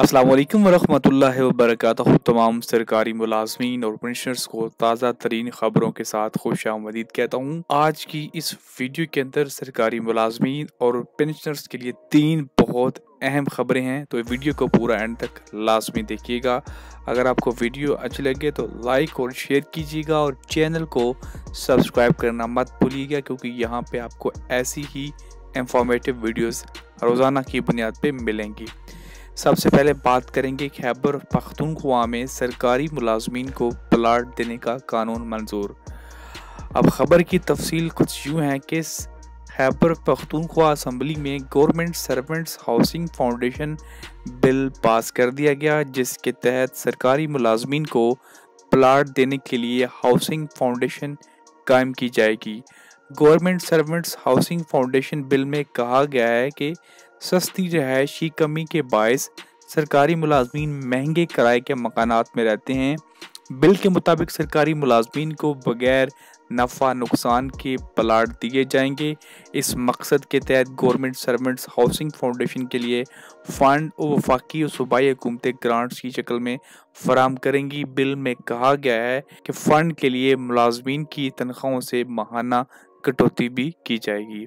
अस्सलाम वालेकुम वरहमतुल्लाहि वबरकातुहू। तमाम सरकारी मुलाजमीन और पेंशनर्स को ताज़ा तरीन ख़बरों के साथ खुशामदीद कहता हूँ। आज की इस वीडियो के अंदर सरकारी मुलाजमीन और पेंशनर्स के लिए 3 बहुत अहम ख़बरें हैं, तो वीडियो को पूरा एंड तक लाजमी देखिएगा। अगर आपको वीडियो अच्छी लगे तो लाइक और शेयर कीजिएगा और चैनल को सब्सक्राइब करना मत भूलिएगा, क्योंकि यहाँ पे आपको ऐसी ही इंफॉर्मेटिव वीडियोस रोज़ाना की बुनियाद पे मिलेंगी। सबसे पहले बात करेंगे खैबर पख्तूनख्वा में सरकारी मुलाजमीन को प्लाट देने का कानून मंजूर। अब खबर की तफसील कुछ यूँ है कि खैबर पख्तूनख्वा असम्बली में government servants housing foundation bill pass कर दिया गया, जिसके तहत सरकारी मुलाजमीन को प्लाट देने के लिए हाउसिंग फाउंडेशन कायम की जाएगी। Government servants housing foundation bill में कहा गया है कि सस्ती रिहायशी कमी के बायस सरकारी मुलाजमीन महंगे किराए के मकानात में रहते हैं। बिल के मुताबिक सरकारी मुलाजमीन को बगैर नफ़ा नुकसान के प्लाट दिए जाएंगे। इस मकसद के तहत गवर्नमेंट सर्वेंट्स हाउसिंग फाउंडेशन के लिए फ़ंड और वफाकी और सूबाई हुकूमतें ग्रांट्स की शक्ल में फराम करेंगी। बिल में कहा गया है कि फ़ंड के लिए मुलाजमीन की तनख्वाहों से माहाना कटौती भी की जाएगी।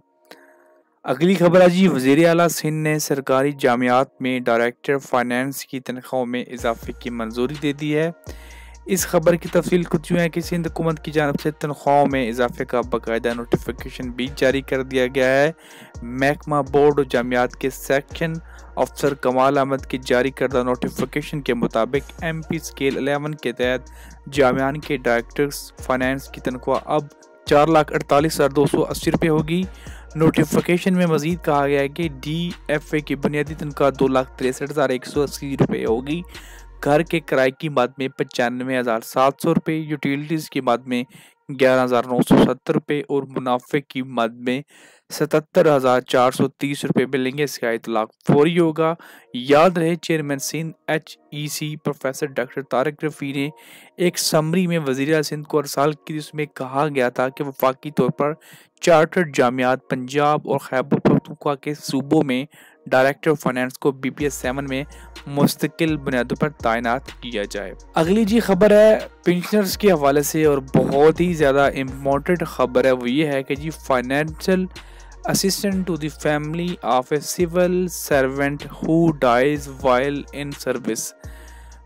अगली खबर है जी, वज़ीर आला सिंध ने सरकारी जामियात में डायरेक्टर फाइनेंस की तनख्वाहों में इजाफे की मंजूरी दे दी है। इस खबर की तफसील कुछ यूँ है कि सिंध हुकूमत की जानब से तनख्वाहों में इजाफे का बाकायदा नोटिफिकेशन भी जारी कर दिया गया है। महकमा बोर्ड और जामियात के सेक्शन अफसर कमाल अहमद की जारी करदा नोटिफिकेशन के मुताबिक MP स्केल 11 के तहत जामियान के डायरेक्टर्स फाइनेंस की तनख्वाह अब 4,48,280 रुपये होगी। नोटिफिकेशन में मजीद कहा गया है कि DFA की बुनियादी तनख्वाह 2,63,180 रुपये होगी। घर के किराए की मद में 95,700 रुपये, यूटिलिटीज़ की मद में 11,970 रुपये और मुनाफे की मद में 77,430 रुपये मिलेंगे। इसका इतलाक फौरी होगा। याद रहे, chairman Sindh HEC professor doctor Tariq Rafi ने एक समरी में वज़ीर सिंध को अरसाल की, जिसमें कहा गया था कि वफाकी तौर पर चार्टर्ड जामियात पंजाब और खैबर पख्तूनख्वा के सूबों में डायरेक्टर फाइनेंस को BPS 7 में मुस्तकिल बुनियादों पर तैनात किया जाए। अगली जी खबर है पेंशनर्स के हवाले से और बहुत ही ज़्यादा इम्पोर्टेंट खबर है, वो ये है कि जी financial assistant to the family of a civil servant who dies while in service.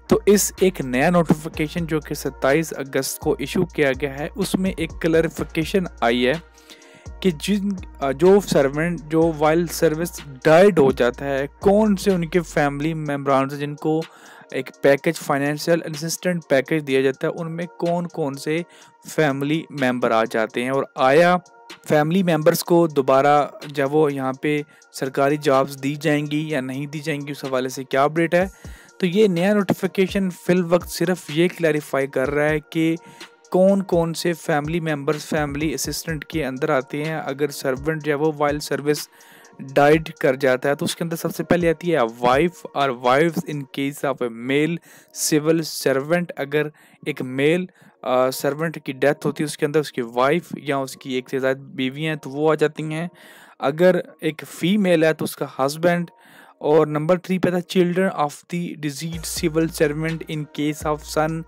तो इस एक नया नोटिफिकेशन जो कि 27 अगस्त को इशू किया गया है, उसमें एक क्लैरिफिकेशन आई है कि जो सर्वेंट जो वाइल सर्विस डाइड हो जाता है, कौन से उनके फैमिली मेम्बरान से जिनको एक पैकेज फाइनेंशियल असिस्टेंट पैकेज दिया जाता है, उनमें कौन कौन से फैमिली मेंबर आ जाते हैं और आया फैमिली मेंबर्स को दोबारा जब वो यहाँ पे सरकारी जॉब्स दी जाएंगी या नहीं दी जाएंगी, उस हवाले से क्या अपडेट है। तो ये नया नोटिफिकेशन फिल वक्त सिर्फ ये क्लैरिफाई कर रहा है कि कौन कौन से फैमिली मेंबर्स फैमिली असिस्टेंट के अंदर आते हैं। अगर सर्वेंट जो है वो वाइल सर्विस डाइड कर जाता है तो उसके अंदर सबसे पहले आती है वाइफ और wifes in case of a male civil servant. अगर एक मेल सर्वेंट की डेथ होती है, उसके अंदर उसकी वाइफ या उसकी एक से ज़्यादा बीवियाँ हैं तो वो आ जाती हैं। अगर एक फीमेल है तो उसका हस्बैंड। और नंबर 3 पे था children of the disease civil servant in case of son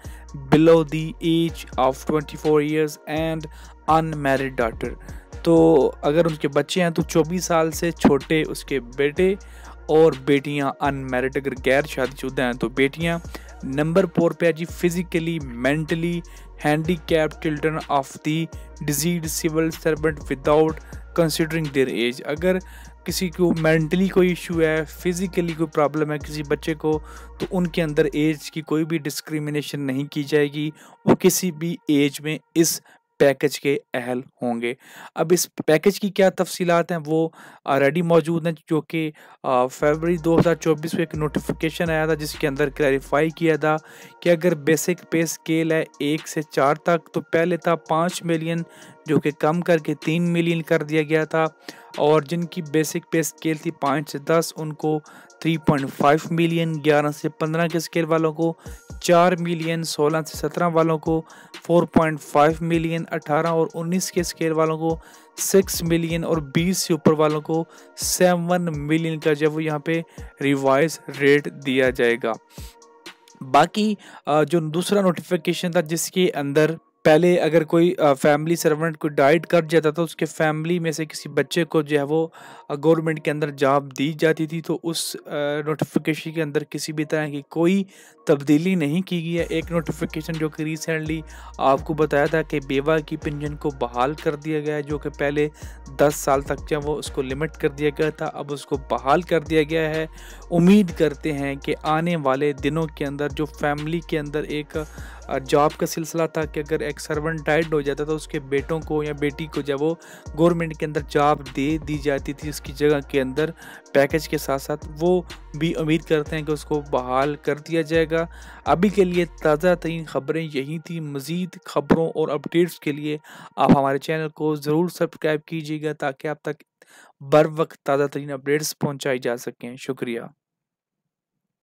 below the age of 24 years and unmarried daughter. तो अगर उनके बच्चे हैं तो 24 साल से छोटे उसके बेटे और बेटियां अनमैरिड, अगर गैर शादीशुदा हैं तो बेटियां। नंबर 4 पे है जी physically mentally handicapped children of the disease civil servant without considering their age. अगर किसी को मेंटली कोई इशू है, फिजिकली कोई प्रॉब्लम है किसी बच्चे को, तो उनके अंदर एज की कोई भी डिस्क्रिमिनेशन नहीं की जाएगी, वो किसी भी एज में इस पैकेज के अहल होंगे। अब इस पैकेज की क्या तफसीलात हैं वो ऑलरेडी मौजूद हैं, जो कि फरवरी 2024 में एक नोटिफिकेशन आया था जिसके अंदर क्लैरिफाई किया था कि अगर बेसिक पे स्केल है 1 से 4 तक, तो पहले था 5 मिलियन जो कि कम करके 3 मिलियन कर दिया गया था, और जिनकी बेसिक पे स्केल थी 5 से 10 उनको 3.5 मिलियन, 11 से 15 के स्केल वालों को 4 मिलियन, 16 से 17 वालों को 4.5 मिलियन, 18 और 19 के स्केल वालों को 6 मिलियन और 20 से ऊपर वालों को 7 मिलियन का जब वो यहाँ पे रिवाइज रेट दिया जाएगा। बाकी जो दूसरा नोटिफिकेशन था जिसके अंदर पहले अगर कोई फैमिली सर्वेंट को डाइट कर जाता था, उसके फैमिली में से किसी बच्चे को जो है वो गवर्नमेंट के अंदर जॉब दी जाती थी, तो उस नोटिफिकेशन के अंदर किसी भी तरह की कोई तब्दीली नहीं की गई है। एक नोटिफिकेशन जो कि रिसेंटली आपको बताया था कि बेवा की पेंशन को बहाल कर दिया गया है, जो कि पहले 10 साल तक जो वो उसको लिमिट कर दिया गया था, अब उसको बहाल कर दिया गया है। उम्मीद करते हैं कि आने वाले दिनों के अंदर जो फैमिली के अंदर एक जॉब का सिलसिला था कि अगर एक सर्वेंट डाइड हो जाता तो उसके बेटों को या बेटी को जब वो गवर्नमेंट के अंदर जॉब दे दी जाती थी उसकी जगह के अंदर पैकेज के साथ साथ, वो भी उम्मीद करते हैं कि उसको बहाल कर दिया जाएगा। अभी के लिए ताज़ा तरीन खबरें यही थी। मज़ीद खबरों और अपडेट्स के लिए आप हमारे चैनल को ज़रूर सब्सक्राइब कीजिएगा ताकि आप तक बर वक्त ताज़ा तरीन अपडेट्स पहुँचाई जा सकें। शुक्रिया।